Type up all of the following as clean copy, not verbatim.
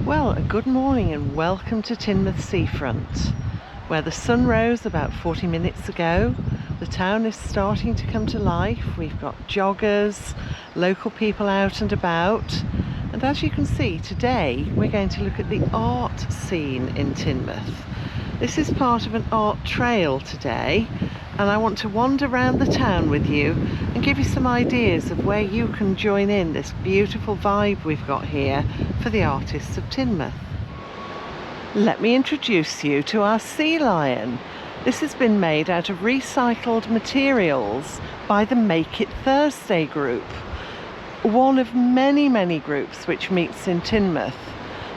Well, good morning and welcome to Tinmouth Seafront, where the sun rose about 40 minutes ago. The town is starting to come to life. We've got joggers, local people out and about. And as you can see, today we're going to look at the art scene in Tinmouth. This is part of an art trail today, and I want to wander around the town with you and give you some ideas of where you can join in this beautiful vibe we've got here for the artists of Tinmouth. Let me introduce you to our sea lion. This has been made out of recycled materials by the Make It Thursday group, one of many groups which meets in Tinmouth.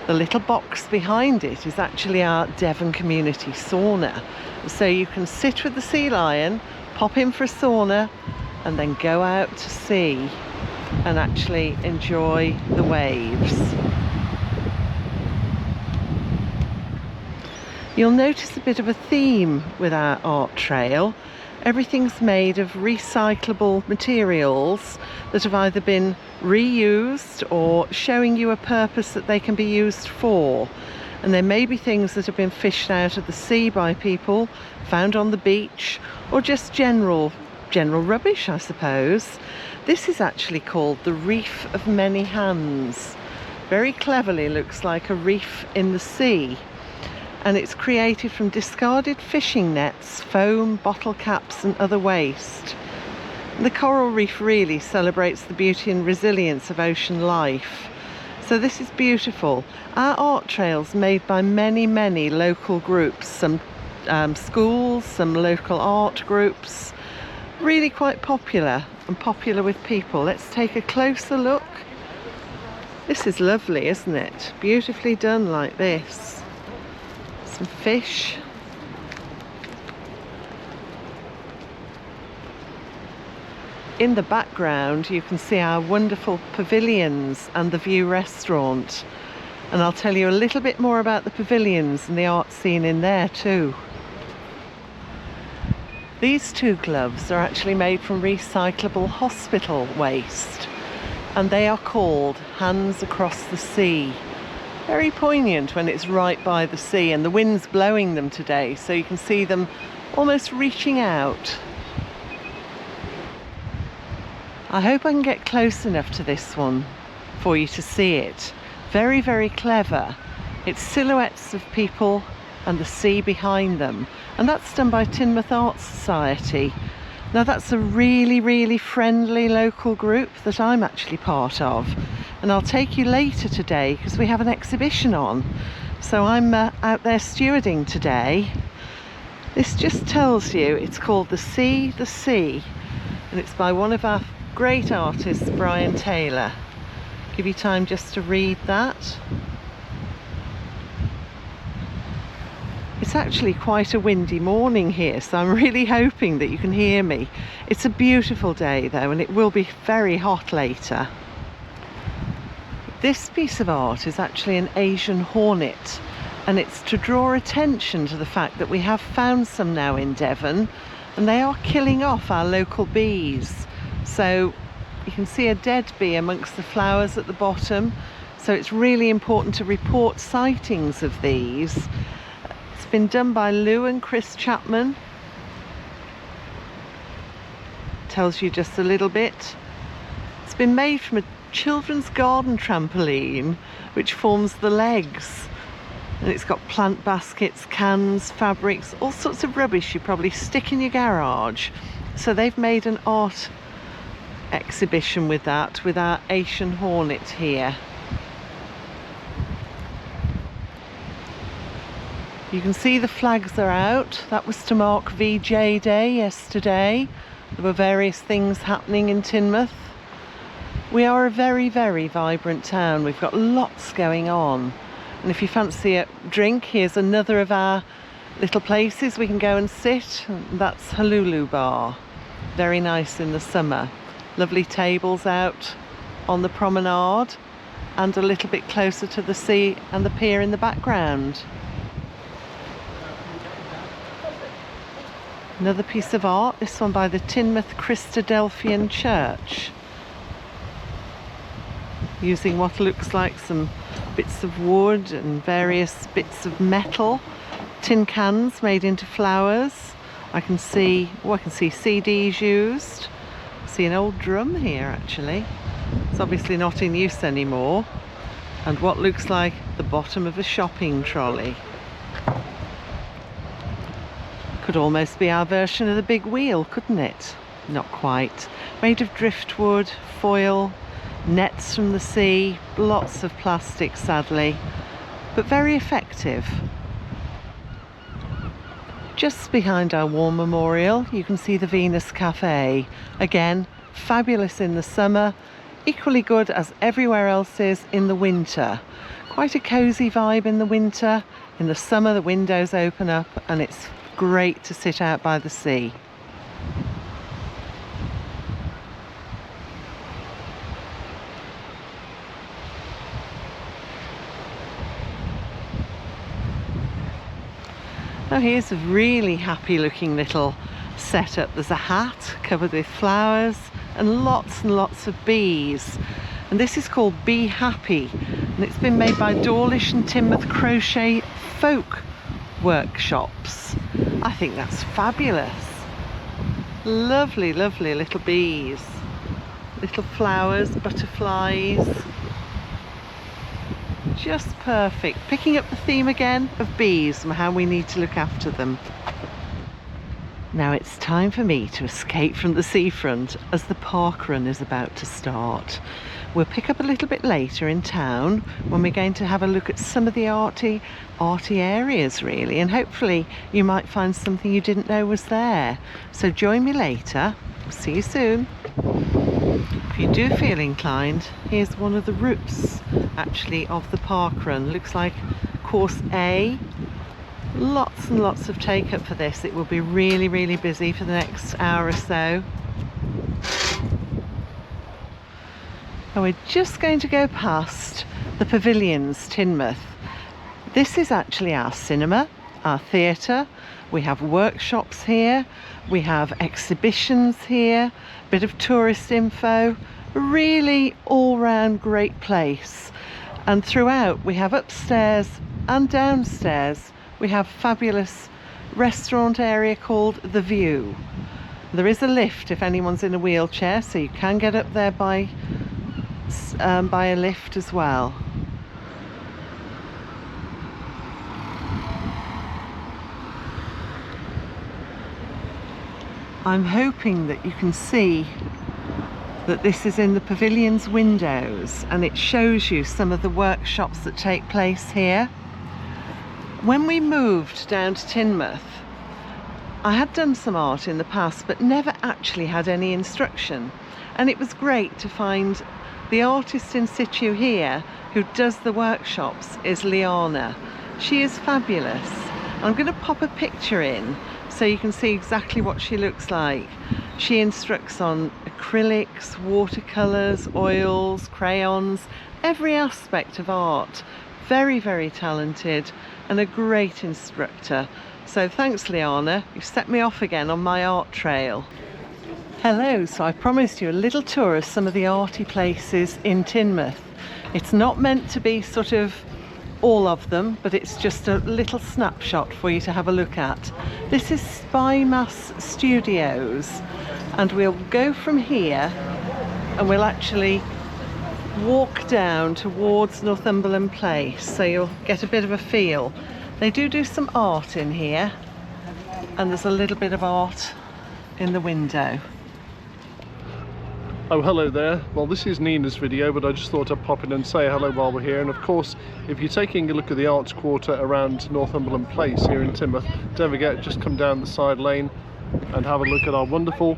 The little box behind it is actually our Devon community sauna. So you can sit with the sea lion, pop in for a sauna, and then go out to sea and actually enjoy the waves. You'll notice a bit of a theme with our art trail. Everything's made of recyclable materials that have either been reused or showing you a purpose that they can be used for. And there may be things that have been fished out of the sea by people, found on the beach, or just general rubbish, I suppose. This is actually called the Reef of Many Hands. Very cleverly looks like a reef in the sea. And it's created from discarded fishing nets, foam, bottle caps and other waste. The coral reef really celebrates the beauty and resilience of ocean life. So this is beautiful. Our art trail's made by many local groups, some schools, some local art groups. Really quite popular and popular with people. Let's take a closer look. This is lovely, isn't it? Beautifully done like this. Some fish. In the background you can see our wonderful Pavilions and the View restaurant, and I'll tell you a little bit more about the Pavilions and the art scene in there too. These two gloves are actually made from recyclable hospital waste, and they are called Hands Across the Sea. Very poignant when it's right by the sea and the wind's blowing them today, so you can see them almost reaching out. I hope I can get close enough to this one for you to see it. Very clever. It's silhouettes of people and the sea behind them, and that's done by Tinmouth Art Society. Now that's a really friendly local group that I'm actually part of, and I'll take you later today because we have an exhibition on. So I'm out there stewarding today. This just tells you it's called The Sea, and it's by one of our great artists, Brian Taylor. Give you time just to read that. It's actually quite a windy morning here, so I'm really hoping that you can hear me. It's a beautiful day though, and it will be very hot later. This piece of art is actually an Asian hornet, and it's to draw attention to the fact that we have found some now in Devon, and they are killing off our local bees. So you can see a dead bee amongst the flowers at the bottom, so it's really important to report sightings of these. It's been done by Lou and Chris Chapman. Tells you just a little bit. It's been made from a children's garden trampoline which forms the legs, and it's got plant baskets, cans, fabrics, all sorts of rubbish you probably stick in your garage. So they've made an art exhibition with that, with our Asian hornet here. You can see the flags are out. That was to mark VJ Day yesterday. There were various things happening in Tinmouth. We are a very vibrant town. We've got lots going on, and if you fancy a drink, here's another of our little places we can go and sit. That's Halulu Bar. Very nice in the summer. Lovely tables out on the promenade and a little bit closer to the sea and the pier in the background. Another piece of art, this one by the Tinmouth Christadelphian Church, using what looks like some bits of wood and various bits of metal, tin cans made into flowers. I can see CDs used. I see an old drum here actually. It's obviously not in use anymore. And what looks like the bottom of a shopping trolley. Could almost be our version of the big wheel, couldn't it? Not quite. Made of driftwood, foil, nets from the sea, lots of plastic sadly, but very effective. Just behind our war memorial you can see the Venus Cafe. Again, fabulous in the summer, equally good as everywhere else is in the winter. Quite a cosy vibe in the winter. In the summer the windows open up and it's great to sit out by the sea. Now here's a really happy looking little setup. There's a hat covered with flowers and lots of bees. And this is called Be Happy. And it's been made by Dawlish and Tinmouth Crochet Folk Workshops. I think that's fabulous. Lovely, lovely little bees. Little flowers, butterflies. Just perfect. Picking up the theme again of bees and how we need to look after them. Now it's time for me to escape from the seafront as the park run is about to start. We'll pick up a little bit later in town when we're going to have a look at some of the arty areas really, and hopefully you might find something you didn't know was there. So join me later. See you soon. If you do feel inclined, here's one of the routes actually of the park run. Looks like course A. Lots and lots of take up for this. It will be really busy for the next hour or so. And we're just going to go past the Pavilions, Tinmouth. This is actually our cinema, our theatre. We have workshops here, we have exhibitions here, a bit of tourist info, really all-round great place. And throughout we have upstairs and downstairs we have fabulous restaurant area called The View. There is a lift if anyone's in a wheelchair, so you can get up there by a lift as well. I'm hoping that you can see that this is in the Pavilion's windows and it shows you some of the workshops that take place here. When we moved down to Tinmouth, I had done some art in the past but never actually had any instruction, and it was great to find the artist in situ here who does the workshops is Liana. She is fabulous. I'm going to pop a picture in so you can see exactly what she looks like. She instructs on acrylics, watercolours, oils, crayons, every aspect of art. Very talented and a great instructor. So thanks Liana, you've set me off again on my art trail. Hello, so I promised you a little tour of some of the arty places in Tinmouth. It's not meant to be sort of all of them, but it's just a little snapshot for you to have a look at. This is Spymass Studios, and we'll go from here and we'll actually walk down towards Northumberland Place, so you'll get a bit of a feel. They do some art in here, and there's a little bit of art in the window. Oh, hello there. Well, this is Nina's video, but I just thought I'd pop in and say hello while we're here. And of course, if you're taking a look at the arts quarter around Northumberland Place here in Tinmouth, don't forget, just come down the side lane and have a look at our wonderful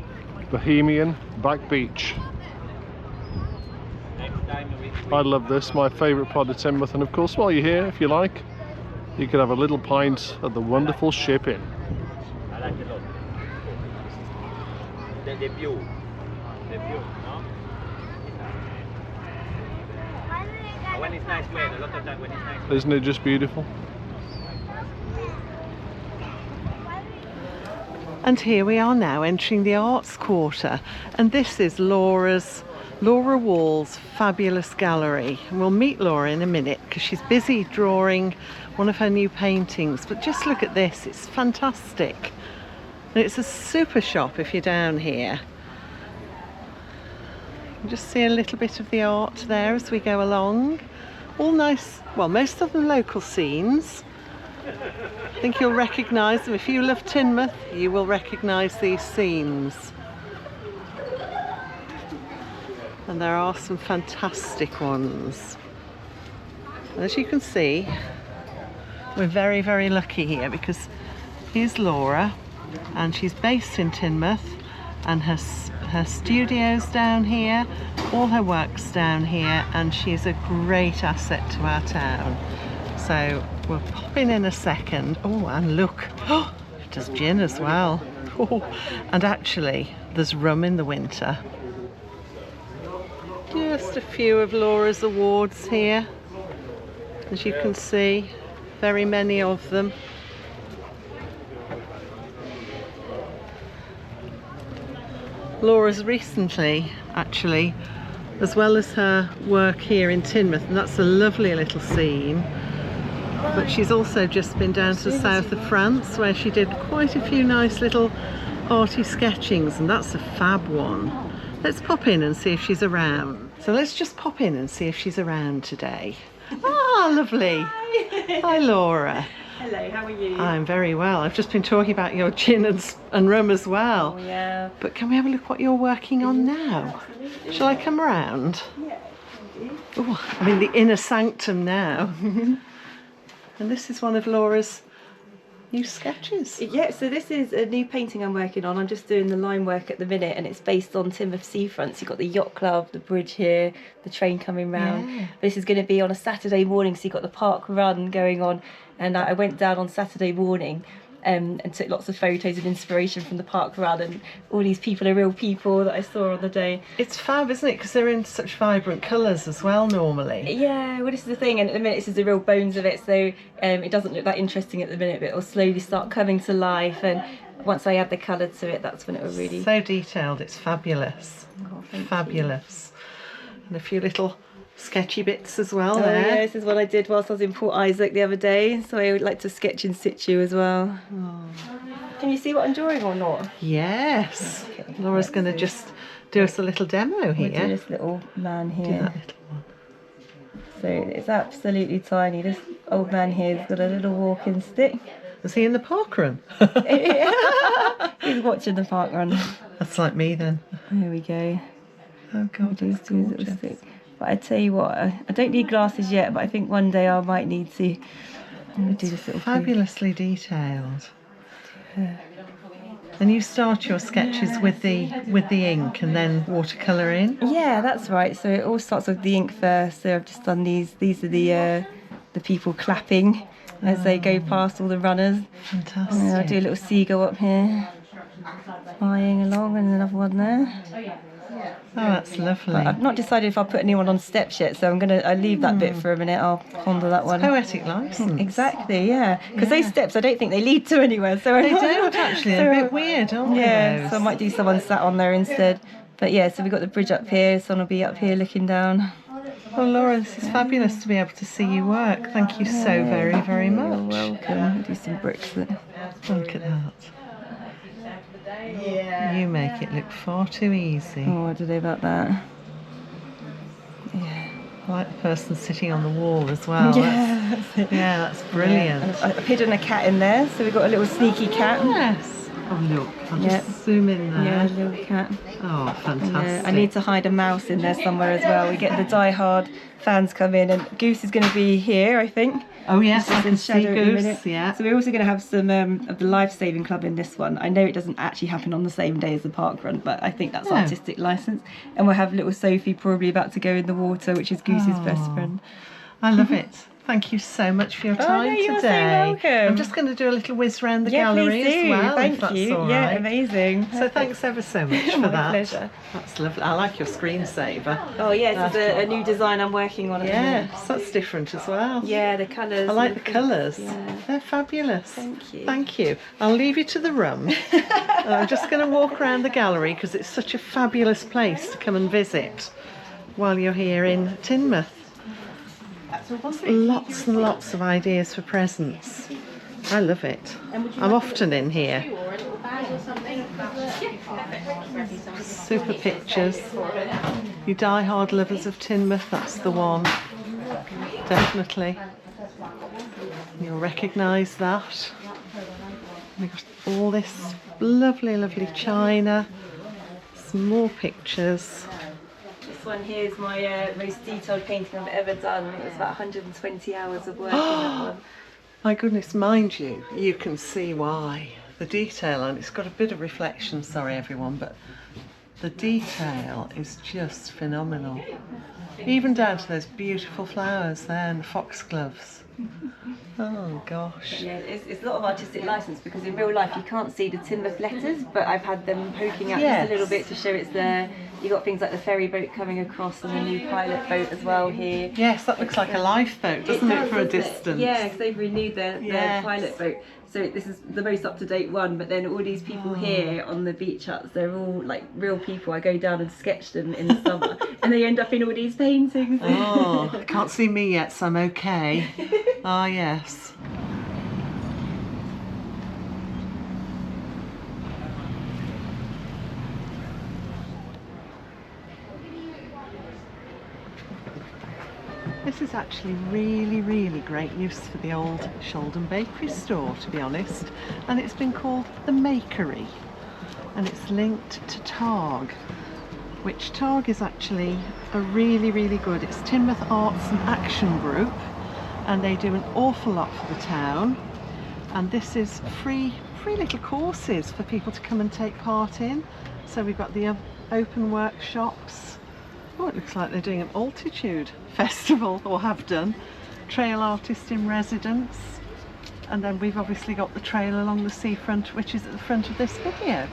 bohemian back beach. I love this, my favourite part of Tinmouth. And of course, while you're here, if you like, you could have a little pint at the wonderful Ship Inn. I like it a lot. The view. The view, no? When it's nice weather, a lot of time when it's nice weather. Isn't it just beautiful? And here we are now entering the arts quarter, and this is Laura's Laura Wall's fabulous gallery. And we'll meet Laura in a minute because she's busy drawing one of her new paintings. But just look at this, it's fantastic. And it's a super shop if you're down here. You can just see a little bit of the art there as we go along. All nice, well, most of them local scenes. I think you'll recognise them. If you love Tinmouth, you will recognise these scenes. And there are some fantastic ones. As you can see, we're very, very lucky here because here's Laura and she's based in Tinmouth, and her studio's down here, all her work's down here, and she's a great asset to our town. So we'll pop in a second. Oh, and look, oh, it does gin as well. Oh, and actually there's rum in the winter. Just a few of Laura's awards here, as you can see, very many of them. Laura's recently, actually, as well as her work here in Tinmouth, and that's a lovely little scene, but she's also just been down to the south of France where she did quite a few nice little arty sketchings, and that's a fab one. Let's pop in and see if she's around. So let's just pop in and see if she's around today. Ah, lovely. Hi. Hi, Laura. Hello, how are you? I'm very well. I've just been talking about your gin and rum as well. Oh, yeah. But can we have a look what you're working on now? Absolutely. Shall I come around? Yeah. Oh, I'm in the inner sanctum now. And this is one of Laura's new sketches. Yeah, so this is a new painting I'm working on. I'm just doing the line work at the minute, and it's based on Tinmouth Seafront. So you've got the yacht club, the bridge here, the train coming round. Yeah. This is going to be on a Saturday morning, so you've got the park run going on. And I went down on Saturday morning and took lots of photos of inspiration from the park run, and all these people are real people that I saw on the day. It's fab, isn't it? Because they're in such vibrant colours as well normally. Yeah, well, this is the thing, and at the minute this is the real bones of it, so it doesn't look that interesting at the minute, but it'll slowly start coming to life, and once I add the colour to it, that's when it will really... So detailed, it's fabulous. Oh, thank Fabulous. And a few little sketchy bits as well Oh there. yeah, this is what I did whilst I was in Port Isaac the other day, so I would like to sketch in situ as well. Oh. Can you see what I'm drawing or not? Yes. Okay, Laura's going to just do us a little demo We'll do here. this little man Do here. that little one. So it's absolutely tiny. This old man here's got a little walking stick. Was he in the park run? He's watching the park run. That's like me then. There we go. Oh God, Do his it's little gorgeous. stick. But I tell you what, I don't need glasses yet, but I think one day I might need to. I'm going to do this little thing. Fabulously detailed. And you start your sketches with the ink and then watercolour in? Yeah, that's right. So it all starts with the ink first. So I've just done these. These are the people clapping as they go past all the runners. Fantastic. And I'll do a little seagull up here, flying along, and another one there. Oh, that's lovely. But I've not decided if I'll put anyone on steps yet, so I'll leave that bit for a minute. I'll ponder that one. Poetic licence. Exactly, yeah. Because those steps, I don't think they lead to anywhere. So They don't actually. They're a bit weird, aren't they? Yeah, those? so I might do someone sat on there instead. But yeah, so we've got the bridge up here. Someone will be up here looking down. Well, Laura, this is fabulous to be able to see you work. Thank you so very, very You're much. welcome. I'll do some bricks. Look at that. You make it look far too easy. Oh, I don't know about that. Yeah. I like the person sitting on the wall as well. Yeah, that's it. Yeah, that's brilliant. And I've hidden a cat in there, so we've got a little sneaky cat. Yes. Oh, look. I'll Yeah. just zoom in there. Yeah, a little cat. Oh, fantastic. Yeah, I need to hide a mouse in there somewhere as well. We get the die-hard fans come in, and Goose is going to be here, I think. Oh, yes, I Just can in see shadow at the Goose, minute. yeah. So we're also going to have some of the Life Saving Club in this one. I know it doesn't actually happen on the same day as the park run, but I think that's No. artistic licence. And we'll have little Sophie probably about to go in the water, which is Goose's best Oh. friend. I love it. Thank you so much for your Oh, time no, you're so today. welcome. I'm just going to do a little whiz round the Yeah, gallery please do. as well, Thank if that's you. all Yeah, right. amazing. So Perfect. thanks ever so much for My that. pleasure. That's lovely. I like your screensaver. Oh yeah, this is a new design I'm working on at the minute. Yes, that's different as well. Yeah, the colours. I like the colours. Yeah. They're fabulous. Thank you. Thank you. I'll leave you to the rum. I'm just going to walk around the gallery because it's such a fabulous place to come and visit while you're here in Tinmouth. Lots and lots of ideas for presents. I love it. I'm often in here. Super pictures. You die-hard lovers of Tinmouth, that's the one. Definitely. You'll recognise that. We've got all this lovely, lovely china. Some more pictures. This one here is my most detailed painting I've ever done. It was about 120 hours of work in that one. My goodness, mind you, you can see why. The detail, and it's got a bit of reflection, sorry everyone, but the detail is just phenomenal. Even down to those beautiful flowers there and the foxgloves. Oh gosh. Yeah, it's a lot of artistic license because in real life you can't see the Tinmouth letters, but I've had them poking out just a little bit to show it's there. You got things like the ferry boat coming across and the new pilot boat as well here. Yes, that looks like a lifeboat, doesn't it, for a distance? Yeah, because they've renewed their pilot boat. So this is the most up-to-date one, but then all these people here on the beach huts, they're all like real people. I go down and sketch them in the summer and they end up in all these paintings. Oh, I can't see me yet, so I'm okay. Ah, yes. This is actually really, really great use for the old Sholdon Bakery store, to be honest. And it's been called the Makery. And it's linked to TAAG, which TAAG is actually a really, really good, it's Tinmouth Arts and Action Group. And they do an awful lot for the town. And this is free little courses for people to come and take part in. So we've got the open workshops. Oh, it looks like they're doing an altitude festival, or have done. Trail artist in residence. And then we've obviously got the trail along the seafront, which is at the front of this video.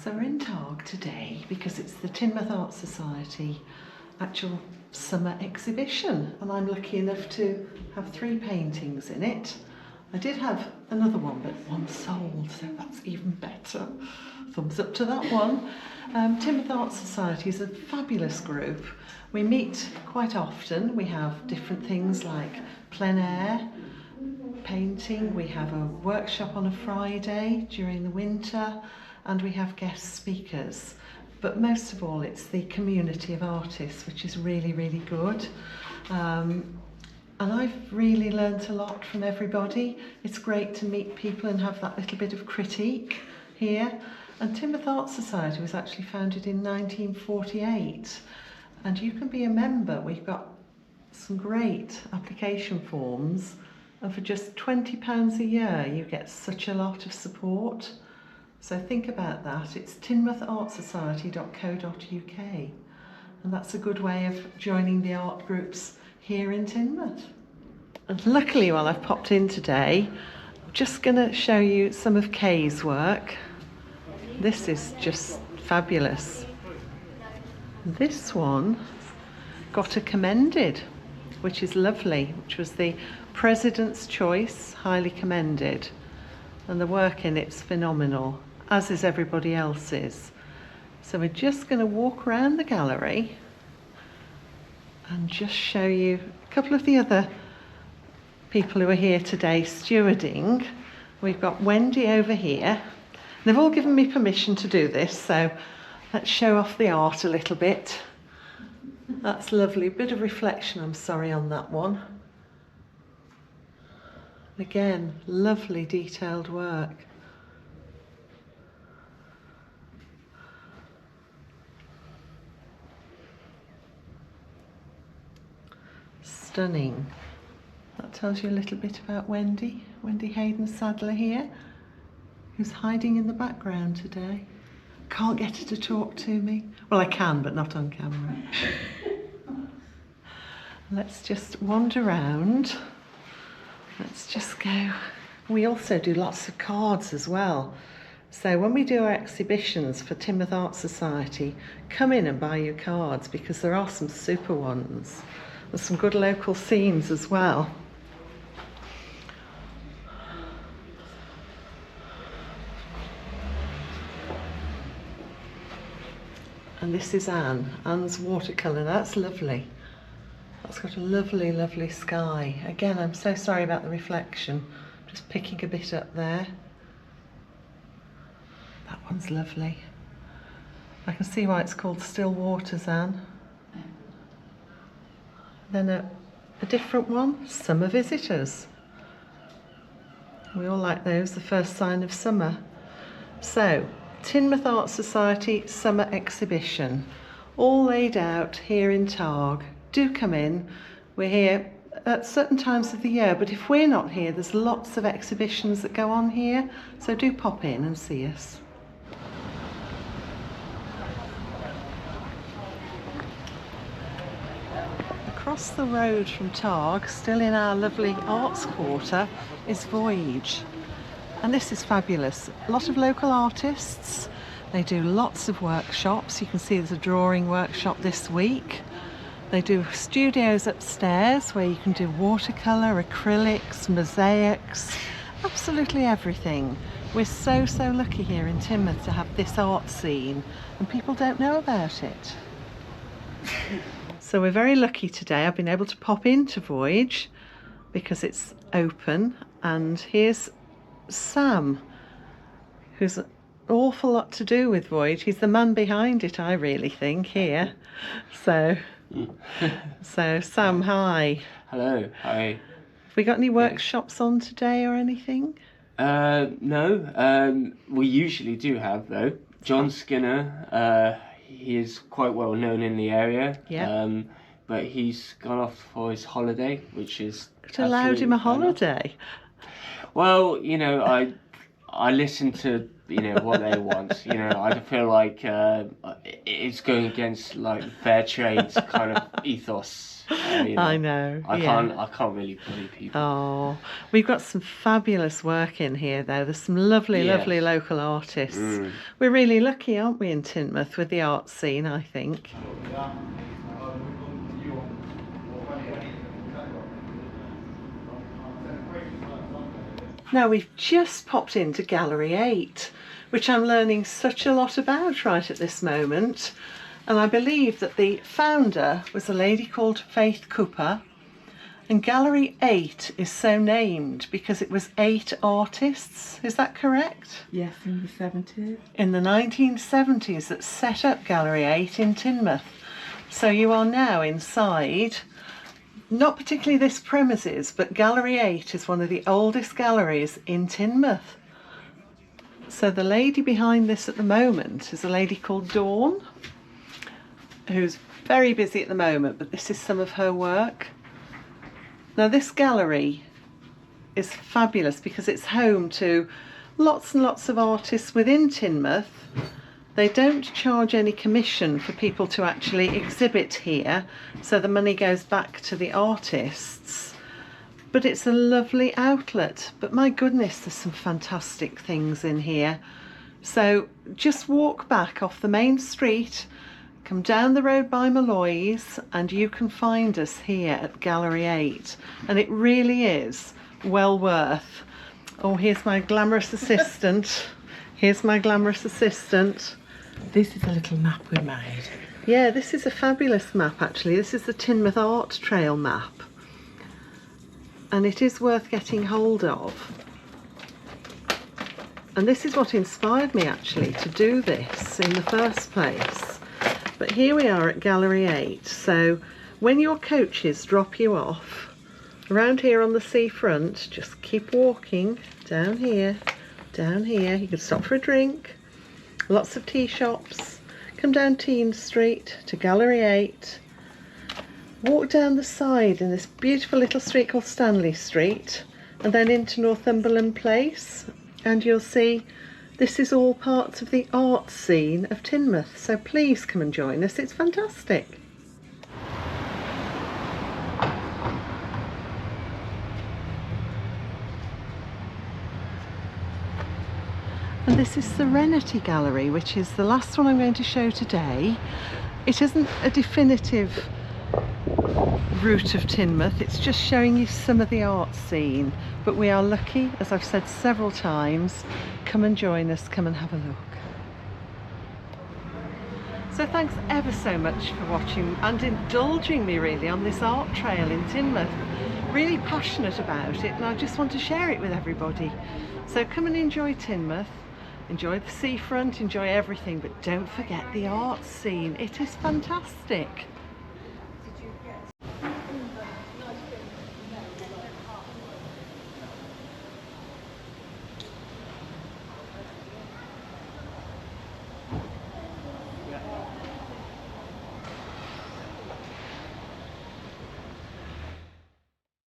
So we're in TAAG today because it's the Tinmouth Art Society actual summer exhibition, and I'm lucky enough to have 3 paintings in it. I did have another one, but one sold, so that's even better. Thumbs up to that one. Tinmouth Art Society is a fabulous group. We meet quite often. We have different things like plein air painting. We have a workshop on a Friday during the winter, and we have guest speakers. But most of all, it's the community of artists, which is really, really good. And I've really learnt a lot from everybody. It's great to meet people and have that little bit of critique here. And Tinmouth Art Society was actually founded in 1948. And you can be a member. We've got some great application forms. And for just £20 a year, you get such a lot of support. So think about that. It's tinmouthartsociety.co.uk, and that's a good way of joining the art groups here in Tinmouth. And luckily, while I've popped in today, I'm just going to show you some of Kay's work. This is just fabulous. This one got a commended, which is lovely, which was the President's Choice, highly commended. And the work in it's phenomenal, as is everybody else's. So we're just going to walk around the gallery and just show you a couple of the other people who are here today stewarding. We've got Wendy over here. They've all given me permission to do this, so let's show off the art a little bit. That's lovely, bit of reflection, I'm sorry, on that one. Again, lovely detailed work. stunning. That tells you a little bit about Wendy Hayden Sadler here, who's hiding in the background today. Can't get her to talk to me. Well, I can, but not on camera. Let's just wander around. Let's just go. We also do lots of cards as well. So when we do our exhibitions for Tinmouth Art Society, come in and buy your cards, because there are some super ones. There's some good local scenes as well. And this is Anne's watercolour. That's lovely. That's got a lovely, lovely sky. Again, I'm so sorry about the reflection. Just picking a bit up there. That one's lovely. I can see why it's called Still Waters, Anne. Then a different one, Summer Visitors. We all like those, the first sign of summer. So, Tinmouth Art Society Summer Exhibition, all laid out here in TAAG. Do come in. We're here at certain times of the year, but if we're not here, there's lots of exhibitions that go on here, so do pop in and see us. Across the road from TAAG, still in our lovely arts quarter, is Voyage. And this is fabulous. A lot of local artists. They do lots of workshops. You can see there's a drawing workshop this week. They do studios upstairs where you can do watercolour, acrylics, mosaics, absolutely everything. We're so lucky here in Tinmouth to have this art scene, and people don't know about it. So we're very lucky today. I've been able to pop into Voyage because it's open, and here's Sam, who's an awful lot to do with Voyage. He's the man behind it, I really think, here. So Sam, hi. Hello, hi. Have we got any workshops on today or anything? No, we usually do have though. John Skinner, he is quite well known in the area. Yeah. But he's gone off for his holiday, which is It allowed him a holiday. Well, you know, I listen to, you know, what they want. You know, I feel like it's going against like fair trade kind of ethos. You know. I know. I can't really bully people. Oh, we've got some fabulous work in here though. There's some lovely local artists. We're really lucky, aren't we, in Tinmouth with the art scene, I think. Now we've just popped into Gallery 8, which I'm learning such a lot about right at this moment. And I believe that the founder was a lady called Faith Cooper. And Gallery 8 is so named because it was 8 artists. Is that correct? Yes, in the 70s. In the 1970s that set up Gallery 8 in Tinmouth. So you are now inside, not particularly this premises, but Gallery 8 is one of the oldest galleries in Tinmouth. So the lady behind this at the moment is a lady called Dawn, who's very busy at the moment, but this is some of her work. Now this gallery is fabulous because it's home to lots and lots of artists within Tinmouth. They don't charge any commission for people to actually exhibit here, so the money goes back to the artists. But it's a lovely outlet. But my goodness, there's some fantastic things in here. So just walk back off the main street, come down the road by Malloy's, and you can find us here at Gallery 8. And it really is well worth. Oh, here's my glamorous assistant. Here's my glamorous assistant. This is a little map we made. Yeah, this is a fabulous map actually. This is the Tinmouth Art Trail map. And it is worth getting hold of. And this is what inspired me actually to do this in the first place. But here we are at Gallery 8. So when your coaches drop you off around here on the seafront, just keep walking down here, down here. You can stop for a drink. Lots of tea shops. Come down Team Street to Gallery 8. walk down the side in this beautiful little street called Stanley Street and then into Northumberland Place, and you'll see this is all parts of the art scene of Tinmouth, so please come and join us, it's fantastic. And this is Serenity Gallery, which is the last one I'm going to show today. It isn't a definitive route of Tinmouth, it's just showing you some of the art scene, but we are lucky, as I've said several times. Come and join us, come and have a look. So thanks ever so much for watching and indulging me really on this art trail in Tinmouth. Really passionate about it, and I just want to share it with everybody. So come and enjoy Tinmouth, enjoy the seafront, enjoy everything, but don't forget the art scene, it is fantastic.